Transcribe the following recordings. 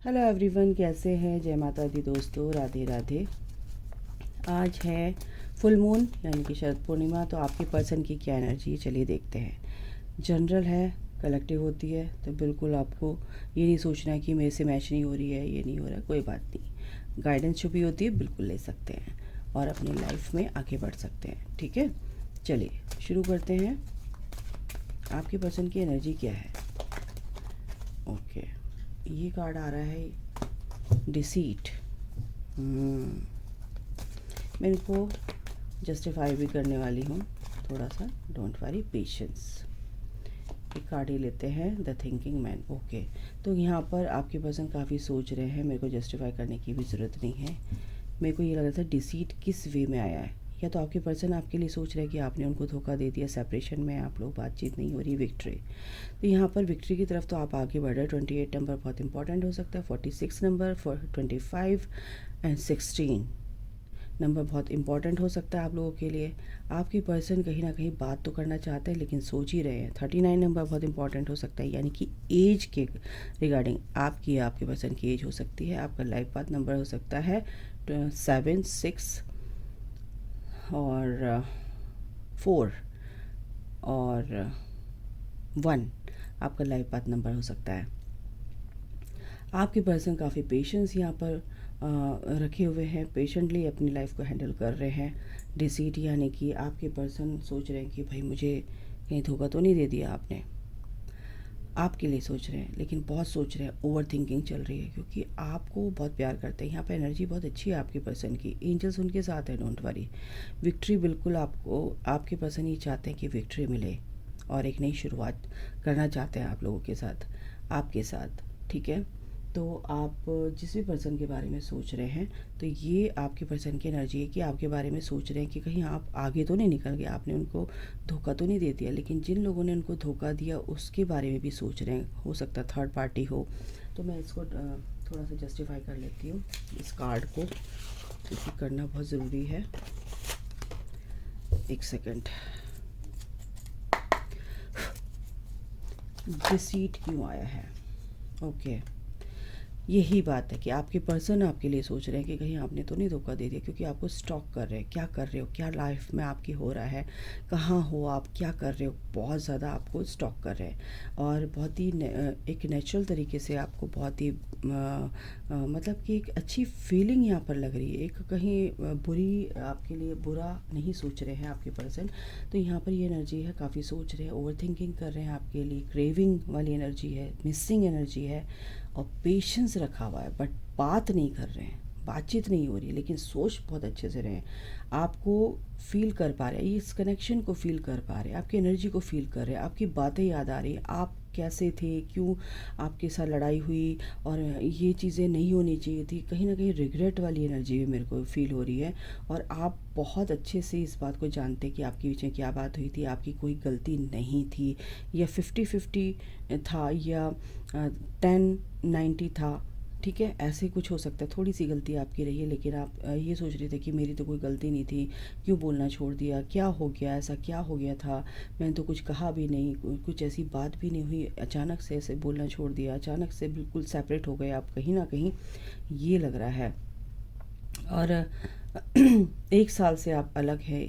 Hello everyone, कैसे हैं? जय माता दी दोस्तों, राधे राधे। आज है फुल मून यानी कि शरद पूर्णिमा। तो आपके पर्सन की क्या एनर्जी है, चलिए देखते हैं। जनरल है, कलेक्टिव होती है, तो बिल्कुल आपको ये नहीं सोचना है कि मेरे से मैच नहीं हो रही है, ये नहीं हो रहा है, कोई बात नहीं। गाइडेंस जो भी होती है बिल्कुल ले सकते हैं और अपनी लाइफ में आगे बढ़ सकते हैं। ठीक है, चलिए शुरू करते हैं। आपके पर्सन की एनर्जी क्या है? ओके, ये कार्ड आ रहा है डिसीट। मैं इनको जस्टिफाई भी करने वाली हूँ थोड़ा सा, डोंट वरी, पेशेंस। एक कार्ड ही लेते हैं, द थिंकिंग मैन। ओके, तो यहाँ पर आपके पर्सन काफ़ी सोच रहे हैं, मेरे को जस्टिफाई करने की भी ज़रूरत नहीं है। मेरे को ये लग रहा था डिसीट किस वे में आया है। या तो आपके पर्सन आपके लिए सोच रहे हैं कि आपने उनको धोखा दे दिया, सेपरेशन में आप लोग, बातचीत नहीं हो रही, विक्ट्री। तो यहाँ पर विक्ट्री की तरफ तो आप आगे बढ़ रहे हैं। 28 नंबर बहुत इंपॉर्टेंट हो सकता है, 46 नंबर, 25 एंड 16 नंबर बहुत इंपॉर्टेंट हो सकता है आप लोगों के लिए। आपकी पर्सन कहीं ना कहीं बात तो करना चाहते हैं लेकिन सोच ही रहे हैं। 39 नंबर बहुत इंपॉर्टेंट हो सकता है, यानी कि एज के रिगार्डिंग आपकी या आपके पर्सन की एज हो सकती है। आपका लाइफ पाथ नंबर हो सकता है 7, 6 और 4 और 1 आपका लाइफ पाथ नंबर हो सकता है। आपके पर्सन काफ़ी पेशेंस यहाँ पर रखे हुए हैं, पेशेंटली अपनी लाइफ को हैंडल कर रहे हैं। डिसीट यानी कि आपके पर्सन सोच रहे हैं कि भाई मुझे कहीं धोखा तो नहीं दे दिया आपने। आपके लिए सोच रहे हैं लेकिन बहुत सोच रहे हैं, ओवर थिंकिंग चल रही है क्योंकि आपको बहुत प्यार करते हैं। यहाँ पे एनर्जी बहुत अच्छी है आपके पर्सन की, एंजल्स उनके साथ है, डोंट वरी। विक्ट्री बिल्कुल आपको, आपके पर्सन ये चाहते हैं कि विक्ट्री मिले और एक नई शुरुआत करना चाहते हैं आप लोगों के साथ, आपके साथ। ठीक है, तो आप जिस भी पर्सन के बारे में सोच रहे हैं, तो ये आपके पर्सन की एनर्जी है कि आपके बारे में सोच रहे हैं कि कहीं आप आगे तो नहीं निकल गए, आपने उनको धोखा तो नहीं दे दिया। लेकिन जिन लोगों ने उनको धोखा दिया उसके बारे में भी सोच रहे हैं, हो सकता है थर्ड पार्टी हो। तो मैं इसको थोड़ा सा जस्टिफाई कर लेती हूँ इस कार्ड को, क्योंकि करना बहुत ज़रूरी है। एक सेकेंड। डिसीट क्यों आया है? ओके, यही बात है कि आपके पर्सन आपके लिए सोच रहे हैं कि कहीं आपने तो नहीं धोखा दे दिया, क्योंकि आपको स्टॉक कर रहे हैं। क्या कर रहे हो, क्या लाइफ में आपकी हो रहा है, कहाँ हो आप, क्या कर रहे हो, बहुत ज़्यादा आपको स्टॉक कर रहे हैं। और बहुत ही एक नेचुरल तरीके से आपको बहुत ही मतलब कि एक अच्छी फीलिंग यहाँ पर लग रही है। एक कहीं बुरी, आपके लिए बुरा नहीं सोच रहे हैं आपके पर्सन। तो यहाँ पर ये एनर्जी है, काफ़ी सोच रहे हैं, ओवर थिंकिंग कर रहे हैं आपके लिए, क्रेविंग वाली एनर्जी है, मिसिंग एनर्जी है, और पेशेंस रखा हुआ है। बट बात नहीं कर रहे हैं, बातचीत नहीं हो रही है, लेकिन सोच बहुत अच्छे से रहे हैं। आपको फील कर पा रहे हैं, इस कनेक्शन को फील कर पा रहे हैं, आपकी एनर्जी को फील कर रहे हैं, आपकी बातें याद आ रही हैं, आप कैसे थे, क्यों आपके साथ लड़ाई हुई और ये चीज़ें नहीं होनी चाहिए थी। कहीं ना कहीं रिग्रेट वाली एनर्जी भी मेरे को फील हो रही है। और आप बहुत अच्छे से इस बात को जानते हैं कि आपके बीच में क्या बात हुई थी, आपकी कोई गलती नहीं थी, या 50-50 था, या 10-90 था। ठीक है, ऐसे कुछ हो सकता है, थोड़ी सी गलती आपकी रही है, लेकिन आप ये सोच रहे थे कि मेरी तो कोई गलती नहीं थी, क्यों बोलना छोड़ दिया, क्या हो गया, ऐसा क्या हो गया था, मैंने तो कुछ कहा भी नहीं, कुछ ऐसी बात भी नहीं हुई, अचानक से ऐसे बोलना छोड़ दिया, अचानक से बिल्कुल सेपरेट हो गए आप, कहीं ना कहीं ये लग रहा है। और 1 साल से आप अलग हैं,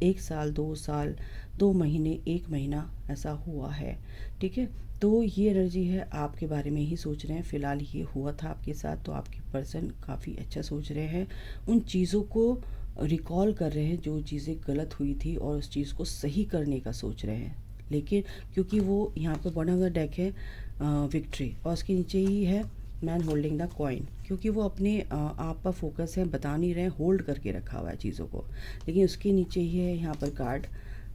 एक साल, 2 साल, 2 महीने, 1 महीना ऐसा हुआ है। ठीक है, तो ये एनर्जी है, आपके बारे में ही सोच रहे हैं। फ़िलहाल ये हुआ था आपके साथ, तो आपके पर्सन काफ़ी अच्छा सोच रहे हैं, उन चीज़ों को रिकॉल कर रहे हैं जो चीज़ें गलत हुई थी और उस चीज़ को सही करने का सोच रहे हैं। लेकिन क्योंकि वो यहाँ पर बना हुआ डेक है विक्ट्री, और उसके नीचे ही है मैन होल्डिंग द कॉइन, क्योंकि वो अपने आप पर फोकस है, बता नहीं रहे, होल्ड करके रखा हुआ है चीज़ों को। लेकिन उसके नीचे ही है यहाँ पर कार्ड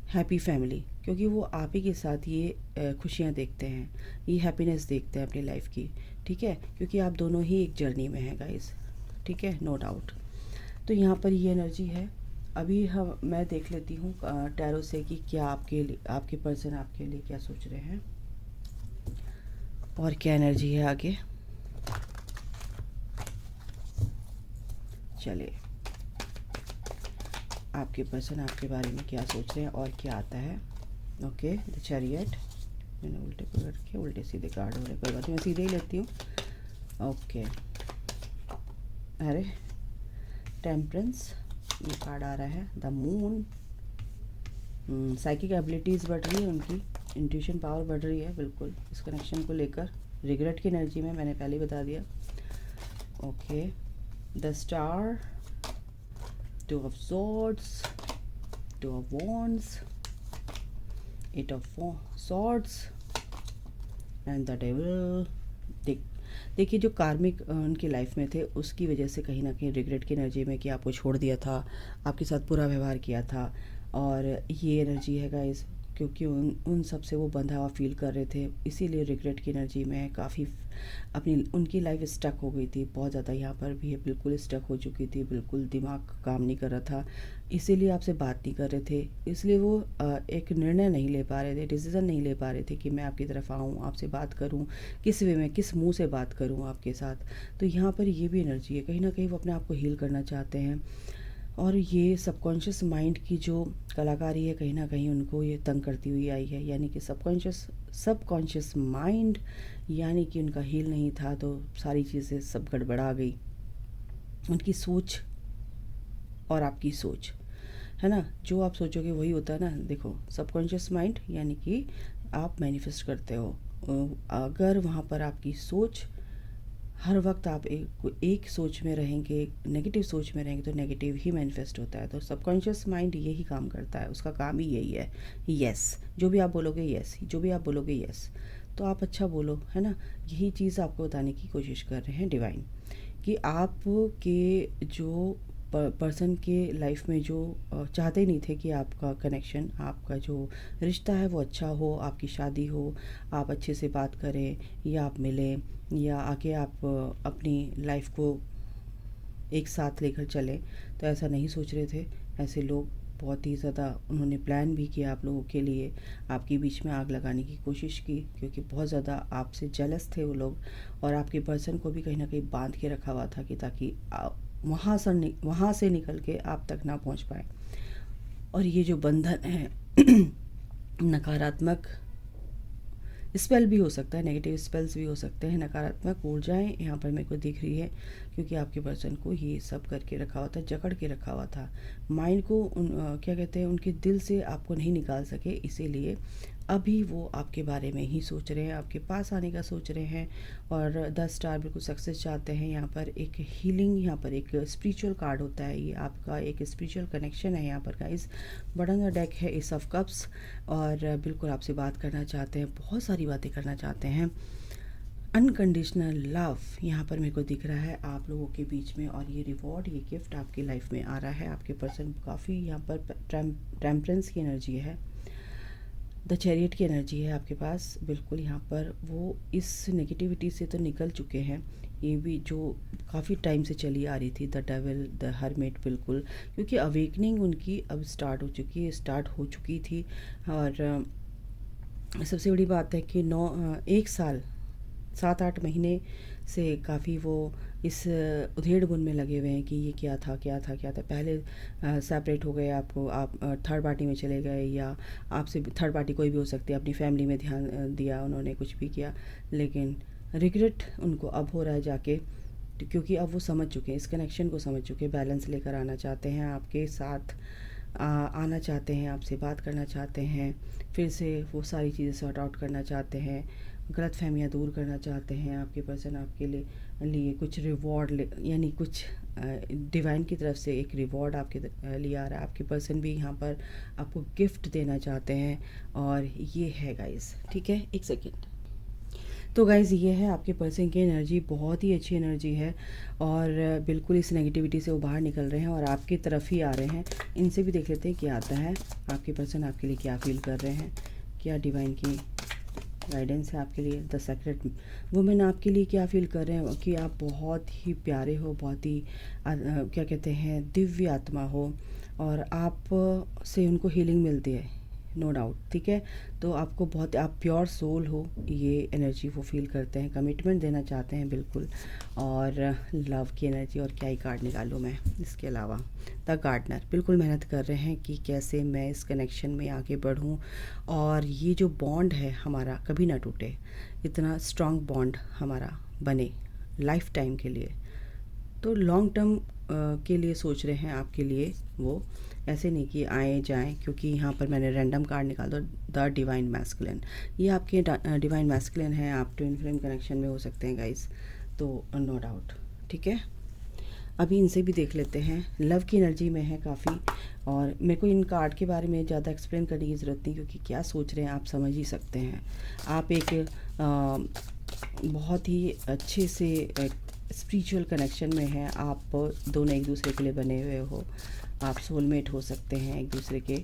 हैप्पी फैमिली, क्योंकि वो आप ही के साथ ये खुशियाँ देखते हैं, ये हैप्पीनेस देखते हैं अपनी लाइफ की। ठीक है, क्योंकि आप दोनों ही एक जर्नी में हैं गाइस। ठीक है, नो डाउट। तो यहाँ पर ये एनर्जी है। अभी हम, मैं देख लेती हूँ टैरो से कि क्या आपके लिए, आपके पर्सन आपके लिए क्या सोच रहे हैं और क्या एनर्जी है आगे। चलिए, आपके पर्सन आपके बारे में क्या सोच रहे हैं और क्या आता है। Okay, the chariot. मैंने उल्टे पकड़ के उल्टे सीधे कार्ड हो रहे, कोई बात नहीं, मैं सीधे ही लेती हूँ। ओके, अरे टेम्परेंस, ये कार्ड आ रहा है द मून। साइकिक एबिलिटीज़ बढ़ रही है उनकी, इंट्यूशन पावर बढ़ रही है बिल्कुल इस कनेक्शन को लेकर। रिग्रेट की एनर्जी में मैंने पहले ही बता दिया। Okay, the star, two of swords, two of wands, eight of swords and the devil. देखिए जो कार्मिक उनकी लाइफ में थे उसकी वजह से कहीं ना कहीं रिग्रेट की एनर्जी में कि आपको छोड़ दिया था, आपके साथ बुरा व्यवहार किया था, और ये एनर्जी है गाइस क्योंकि उन सब से वो बंधा हुआ फील कर रहे थे, इसीलिए रिग्रेट की एनर्जी में काफ़ी अपनी उनकी लाइफ स्टक हो गई थी बहुत ज़्यादा। यहाँ पर भी ये बिल्कुल स्टक हो चुकी थी, बिल्कुल दिमाग काम नहीं कर रहा था, इसीलिए आपसे बात नहीं कर रहे थे, इसलिए वो एक निर्णय नहीं ले पा रहे थे, डिसीज़न नहीं ले पा रहे थे कि मैं आपकी तरफ आऊँ, आपसे बात करूँ, किस वे में, किस मुंह से बात करूँ आपके साथ। तो यहाँ पर ये भी एनर्जी है, कहीं ना कहीं वो अपने आप को हील करना चाहते हैं, और ये सबकॉन्शियस माइंड की जो कलाकारी है कहीं ना कहीं उनको ये तंग करती हुई आई है, यानी कि सबकॉन्शियस माइंड, यानी कि उनका हील नहीं था तो सारी चीज़ें सब गड़बड़ा गई। उनकी सोच और आपकी सोच है ना, जो आप सोचोगे वही होता है ना। देखो सबकॉन्शियस माइंड यानी कि आप मैनिफेस्ट करते हो, अगर वहाँ पर आपकी सोच हर वक्त आप एक सोच में रहेंगे, नेगेटिव सोच में रहेंगे, तो नेगेटिव ही मैनिफेस्ट होता है। तो सबकॉन्शियस माइंड यही काम करता है, उसका काम ही यही है। यस, जो भी आप बोलोगे यस, जो भी आप बोलोगे यस, तो आप अच्छा बोलो, है ना। यही चीज़ आपको बताने की कोशिश कर रहे हैं डिवाइन, कि आप के जो पर्सन के लाइफ में जो चाहते ही नहीं थे कि आपका कनेक्शन, आपका जो रिश्ता है वो अच्छा हो, आपकी शादी हो, आप अच्छे से बात करें या आप मिलें या आके आप अपनी लाइफ को एक साथ लेकर चलें, तो ऐसा नहीं सोच रहे थे। ऐसे लोग बहुत ही ज़्यादा उन्होंने प्लान भी किया आप लोगों के लिए, आपके बीच में आग लगाने की कोशिश की, क्योंकि बहुत ज़्यादा आपसे जेलस थे वो लोग, और आपके पर्सन को भी कहीं ना कहीं बांध के रखा हुआ था कि ताकि वहाँ से निकल के आप तक ना पहुँच पाए। और ये जो बंधन है नकारात्मक स्पेल भी हो सकता है, नेगेटिव स्पेल्स भी हो सकते हैं, नकारात्मक ऊर्जाएं यहाँ पर मेरे को दिख रही है, क्योंकि आपके पर्सन को ये सब करके रखा हुआ था, जकड़ के रखा हुआ था। माइंड को क्या कहते हैं, उनके दिल से आपको नहीं निकाल सके, इसीलिए अभी वो आपके बारे में ही सोच रहे हैं, आपके पास आने का सोच रहे हैं। और 10 स्टार बिल्कुल सक्सेस चाहते हैं। यहाँ पर एक हीलिंग, यहाँ पर एक स्पिरिचुअल कार्ड होता है, ये आपका एक स्पिरिचुअल कनेक्शन है यहाँ पर का। इस बड़ा सा डेक है एस ऑफ कप्स, और बिल्कुल आपसे बात करना चाहते हैं, बहुत सारी बातें करना चाहते हैं। अनकंडीशनल लव यहाँ पर मेरे को दिख रहा है आप लोगों के बीच में, और ये रिवॉर्ड, ये गिफ्ट आपकी लाइफ में आ रहा है। आपके पर्सन काफ़ी यहाँ पर टेम्परेंस की एनर्जी है, द चैरियट की एनर्जी है आपके पास। बिल्कुल यहाँ पर वो इस नेगेटिविटी से तो निकल चुके हैं, ये भी जो काफ़ी टाइम से चली आ रही थी, द डेविल, द हरमिट, बिल्कुल, क्योंकि अवेकनिंग उनकी अब स्टार्ट हो चुकी है, स्टार्ट हो चुकी थी। और सबसे बड़ी बात है कि 1 साल 7-8 महीने से काफ़ी वो इस उधेड़-बुन में लगे हुए हैं कि ये क्या था, क्या था, क्या था। पहले सेपरेट हो गए, आपको आप थर्ड पार्टी में चले गए, या आपसे थर्ड पार्टी कोई भी हो सकती है, अपनी फैमिली में ध्यान दिया उन्होंने, कुछ भी किया, लेकिन रिग्रेट उनको अब हो रहा है जाके, क्योंकि अब वो समझ चुके हैं, इस कनेक्शन को समझ चुके हैं, बैलेंस लेकर आना चाहते हैं आपके साथ, आना चाहते हैं, आपसे बात करना चाहते हैं, फिर से वो सारी चीज़ें सॉर्ट आउट करना चाहते हैं, गलतफहमियाँ दूर करना चाहते हैं। आपके पर्सन आपके लिए कुछ रिवॉर्ड यानी कुछ डिवाइन की तरफ से एक रिवॉर्ड आपके लिए आ रहा है। आपके पर्सन भी यहाँ पर आपको गिफ्ट देना चाहते हैं, और ये है गाइस, ठीक है, एक सेकेंड। तो गाइज़ ये है आपके पर्सन की एनर्जी, बहुत ही अच्छी एनर्जी है, और बिल्कुल इस नेगेटिविटी से वो बाहर निकल रहे हैं और आपकी तरफ ही आ रहे हैं। इनसे भी देख लेते हैं क्या आता है, आपके पर्सन आपके लिए क्या फील कर रहे हैं, क्या डिवाइन की गाइडेंस है आपके लिए। द सीक्रेट वुमेन आपके लिए क्या फील कर रहे हैं, कि आप बहुत ही प्यारे हो, बहुत ही क्या कहते हैं, दिव्य आत्मा हो, और आप से उनको हीलिंग मिलती है, नो डाउट, ठीक है। तो आपको बहुत, आप प्योर सोल हो, ये एनर्जी वो फील करते हैं, कमिटमेंट देना चाहते हैं बिल्कुल, और लव की एनर्जी। और क्या ही कार्ड निकालूँ मैं इसके अलावा, द गार्डनर, बिल्कुल मेहनत कर रहे हैं कि कैसे मैं इस कनेक्शन में आगे बढ़ूं, और ये जो बॉन्ड है हमारा कभी ना टूटे, इतना स्ट्रॉन्ग बॉन्ड हमारा बने, लाइफ टाइम के लिए। तो लॉन्ग टर्म के लिए सोच रहे हैं आपके लिए वो, ऐसे नहीं कि आए जाएं, क्योंकि यहाँ पर मैंने रैंडम कार्ड निकाल दो, द डिवाइन मैस्कुलिन। ये आपके डिवाइन मैस्कुलिन है, आप ट्विन फ्लेम कनेक्शन में हो सकते हैं गाइस, तो नो डाउट। ठीक है, अभी इनसे भी देख लेते हैं। लव की एनर्जी में है काफ़ी, और मेरे को इन कार्ड के बारे में ज़्यादा एक्सप्लेन करने की ज़रूरत नहीं, क्योंकि क्या सोच रहे हैं आप समझ ही सकते हैं। आप एक बहुत ही अच्छे से स्पिरिचुअल कनेक्शन में हैं, आप दोनों एक दूसरे के लिए बने हुए हो, आप सोलमेट हो सकते हैं एक दूसरे के,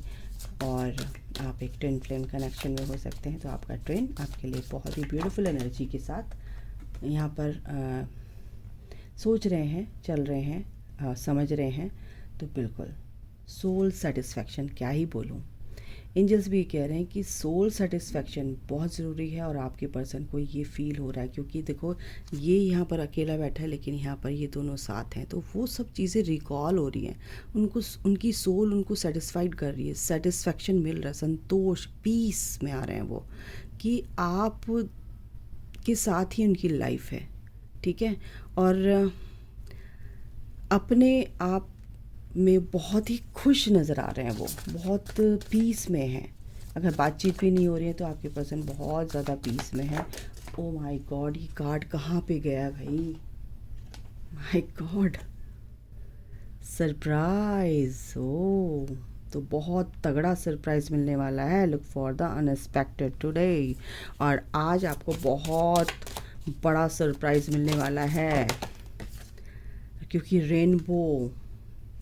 और आप एक ट्विन फ्लेम कनेक्शन में हो सकते हैं। तो आपका ट्विन आपके लिए बहुत ही ब्यूटीफुल एनर्जी के साथ यहाँ पर सोच रहे हैं, चल रहे हैं, समझ रहे हैं। तो बिल्कुल सोल सेटिस्फैक्शन, क्या ही बोलूँ। एंजल्स भी कह रहे हैं कि सोल सेटिस्फैक्शन बहुत ज़रूरी है, और आपके पर्सन को ये फील हो रहा है, क्योंकि देखो ये यहाँ पर अकेला बैठा है, लेकिन यहाँ पर ये दोनों साथ हैं, तो वो सब चीज़ें रिकॉल हो रही हैं उनको, उनकी सोल उनको सेटिस्फाइड कर रही है, सेटिस्फैक्शन मिल रहा है, संतोष, पीस में आ रहे हैं वो, कि आप के साथ ही उनकी लाइफ है। ठीक है, और अपने आप में बहुत ही खुश नज़र आ रहे हैं वो, बहुत पीस में हैं। अगर बातचीत भी नहीं हो रही है तो आपके पर्सन बहुत ज़्यादा पीस में है। ओ माय गॉड, ये कार्ड कहाँ पे गया भाई, माय गॉड, सरप्राइज। ओ, तो बहुत तगड़ा सरप्राइज़ मिलने वाला है। Look for the unexpected today, और आज आपको बहुत बड़ा सरप्राइज़ मिलने वाला है, क्योंकि रेनबो,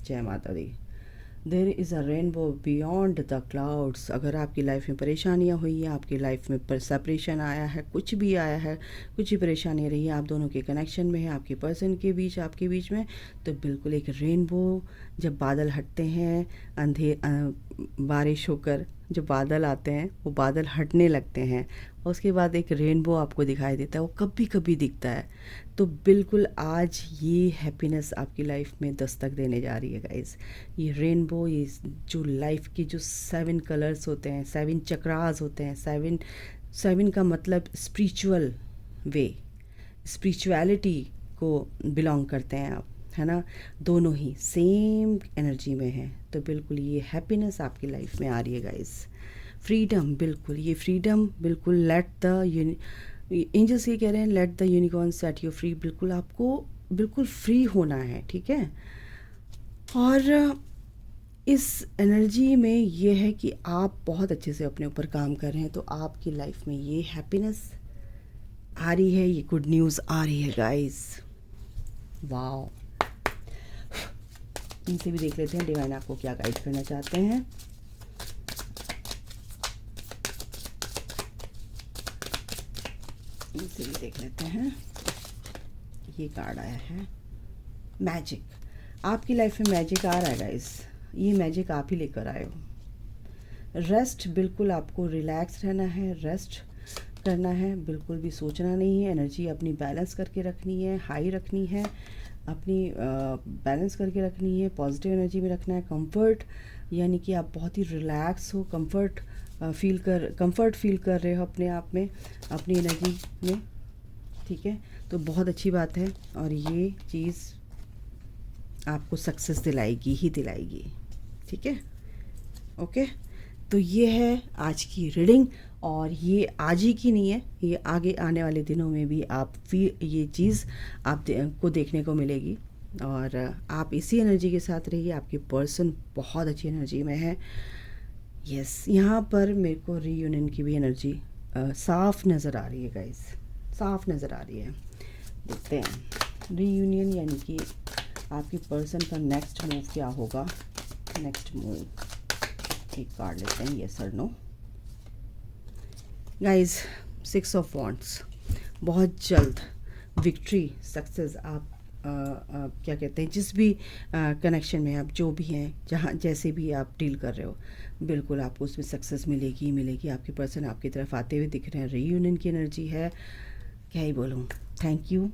जय माता दी, there is a rainbow beyond the clouds. अगर आपकी लाइफ में परेशानियाँ हुई हैं, आपकी लाइफ में सेपरेशन आया है, कुछ भी आया है, कुछ भी परेशानी रही है, आप दोनों के कनेक्शन में है, आपके पर्सन के बीच, आपके बीच में, तो बिल्कुल एक रेनबो, जब बादल हटते हैं, बारिश होकर जब बादल आते हैं, वो बादल हटने लगते हैं, और उसके बाद एक रेनबो आपको दिखाई देता है, वो कभी कभी दिखता है। तो बिल्कुल आज ये हैप्पीनेस आपकी लाइफ में दस्तक देने जा रही है गाइस। ये रेनबो, ये जो लाइफ की जो 7 कलर्स होते हैं, 7 चक्रास होते हैं, 7 का मतलब स्पिरिचुअल वे, स्पिरिचुअलिटी को बिलोंग करते हैं आप, है ना, दोनों ही सेम एनर्जी में हैं। तो बिल्कुल ये हैप्पीनेस आपकी लाइफ में आ रही है गाइस। फ्रीडम, बिल्कुल ये फ्रीडम, बिल्कुल लेट द एंजल्स ये कह रहे हैं, let the unicorn set you free. बिल्कुल आपको बिल्कुल फ्री होना है, ठीक है। और इस एनर्जी में ये है कि आप बहुत अच्छे से अपने ऊपर काम कर रहे हैं, तो आपकी लाइफ में ये हैप्पीनेस आ रही है, ये गुड न्यूज़ आ रही है गाइस। वाओ, इनसे भी देख लेते हैं डिवाइन आपको क्या गाइड करना चाहते हैं। इनसे भी देख लेते हैं। ये कार्ड आया है मैजिक। आपकी लाइफ में मैजिक आ रहा है गाइस, ये मैजिक आप ही लेकर आए हो। रेस्ट, बिल्कुल आपको रिलैक्स रहना है, रेस्ट करना है, बिल्कुल भी सोचना नहीं है। एनर्जी अपनी बैलेंस करके रखनी है, हाई रखनी है, अपनी बैलेंस करके रखनी है, पॉजिटिव एनर्जी में रखना है। कंफर्ट, यानी कि आप बहुत ही रिलैक्स हो, कंफर्ट फील कर रहे हो अपने आप में, अपनी एनर्जी में, ठीक है। तो बहुत अच्छी बात है, और ये चीज़ आपको सक्सेस दिलाएगी ही दिलाएगी, ठीक है। ओके, तो ये है आज की रीडिंग, और ये आज ही की नहीं है, ये आगे आने वाले दिनों में भी आप ये चीज़ को देखने को मिलेगी, और आप इसी एनर्जी के साथ रहिए। आपकी पर्सन बहुत अच्छी एनर्जी में है। यस, यहाँ पर मेरे को रीयूनियन की भी एनर्जी साफ नज़र आ रही है गाइस, साफ नज़र आ रही है। देखते हैं रीयूनियन, यानी कि आपकी पर्सन का नेक्स्ट मूव क्या होगा। नेक्स्ट मूव, एक कार्ड लेते हैं, यस और नो गाइस। 6 ऑफ वॉन्ड्स, बहुत जल्द विक्ट्री, सक्सेस। आप क्या कहते हैं, जिस भी कनेक्शन में आप जो भी हैं, जहाँ जैसे भी आप डील कर रहे हो, बिल्कुल आपको उसमें सक्सेस मिलेगी मिलेगी। आपके पर्सन आपकी तरफ आते हुए दिख रहे हैं, रीयूनियन की एनर्जी है। क्या ही बोलूँ, थैंक यू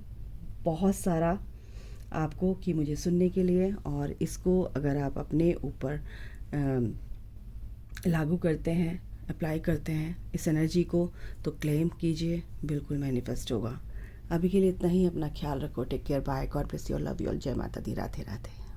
बहुत सारा आपको कि मुझे सुनने के लिए, और इसको अगर आप अपने ऊपर लागू करते हैं, अप्लाई करते हैं इस एनर्जी को, तो क्लेम कीजिए, बिल्कुल मैनिफेस्ट होगा। अभी के लिए इतना ही। अपना ख्याल रखो। Take care. Bye. God bless you. Love you all. जय माता दी। राधे राधे।